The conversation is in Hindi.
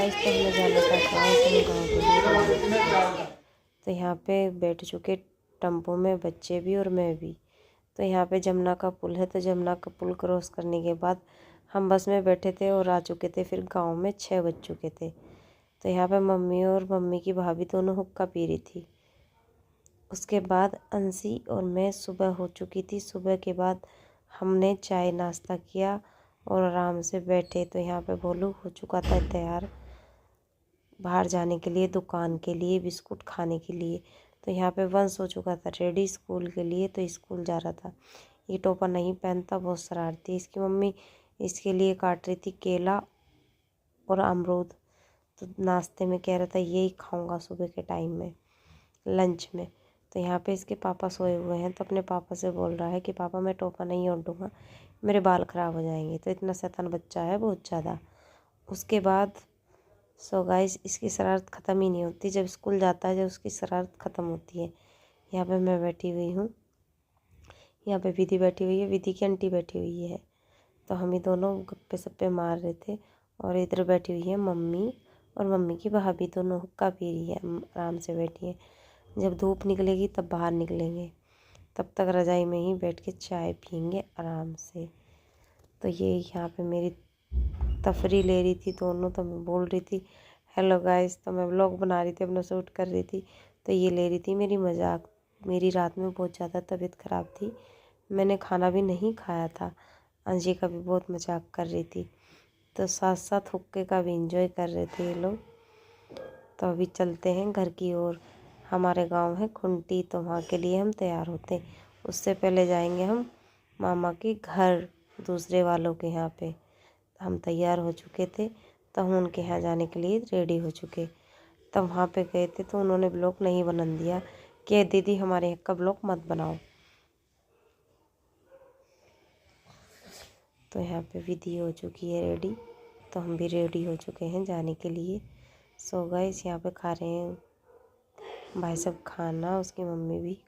गाइस तो हमें जाना था गाँव, तो हम गाँव के लिए रवाना थे। तो यहाँ पे बैठ चुके टेम्पो में बच्चे भी और मैं भी। तो यहाँ पे जमुना का पुल है, तो जमुना का पुल क्रॉस करने के बाद हम बस में बैठे थे और आ चुके थे फिर गांव में 6 बज चुके थे। तो यहाँ पे मम्मी और मम्मी की भाभी दोनों हुक्का पी रही थी। उसके बाद अंशी और मैं सुबह हो चुकी थी। सुबह के बाद हमने चाय नाश्ता किया और आराम से बैठे। तो यहाँ पे भोलू हो चुका था तैयार बाहर जाने के लिए, दुकान के लिए, बिस्कुट खाने के लिए। तो यहाँ पे वंश हो चुका था रेडी स्कूल के लिए, तो स्कूल जा रहा था। ये टोपा नहीं पहनता, बहुत शरारती। इसकी मम्मी इसके लिए काट रही थी केला और अमरूद। तो नाश्ते में कह रहा था यही खाऊंगा सुबह के टाइम में, लंच में। तो यहाँ पे इसके पापा सोए हुए हैं, तो अपने पापा से बोल रहा है कि पापा मैं टोपा नहीं ओढ़ूंगा, मेरे बाल ख़राब हो जाएंगे। तो इतना शैतान बच्चा है बहुत ज़्यादा। उसके बाद सो गाइस इसकी शरारत ख़त्म ही नहीं होती। जब स्कूल जाता है जब उसकी शरारत ख़त्म होती है। यहाँ पे मैं बैठी हुई हूँ, यहाँ पे विधि बैठी हुई है, विधि की आंटी बैठी हुई है। तो हम ही दोनों गप्पे सप्पे मार रहे थे। और इधर बैठी हुई है मम्मी और मम्मी की भाभी, दोनों हुक्का पी रही है, आराम से बैठी है। जब धूप निकलेगी तब बाहर निकलेंगे, तब तक रज़ाई में ही बैठ के चाय पियेंगे आराम से। तो ये यहाँ पे मेरी तफरी ले रही थी दोनों। तो मैं बोल रही थी हेलो गाइस, तो मैं व्लॉग बना रही थी, अपना शूट कर रही थी। तो ये ले रही थी मेरी मजाक। मेरी रात में बहुत ज़्यादा तबीयत ख़राब थी, मैंने खाना भी नहीं खाया था। अंजी का भी बहुत मजाक कर रही थी। तो साथ साथ हुक्के का भी इंजॉय कर रहे थे ये लोग। तो अभी चलते हैं घर की ओर। हमारे गांव है खुंटी, तो वहाँ के लिए हम तैयार होते हैं। उससे पहले जाएंगे हम मामा के घर, दूसरे वालों के यहाँ पे। हम तैयार हो चुके थे, तो हम उनके यहाँ जाने के लिए रेडी हो चुके। तब वहाँ पे गए थे तो उन्होंने ब्लॉग नहीं बना दिया कि दीदी हमारे यहाँ का ब्लॉग मत बनाओ। तो यहाँ पे विधि हो चुकी है रेडी, तो हम भी रेडी हो चुके हैं जाने के लिए। सो गाइस यहाँ पे खा रहे हैं भाई साहब खाना, उसकी मम्मी भी।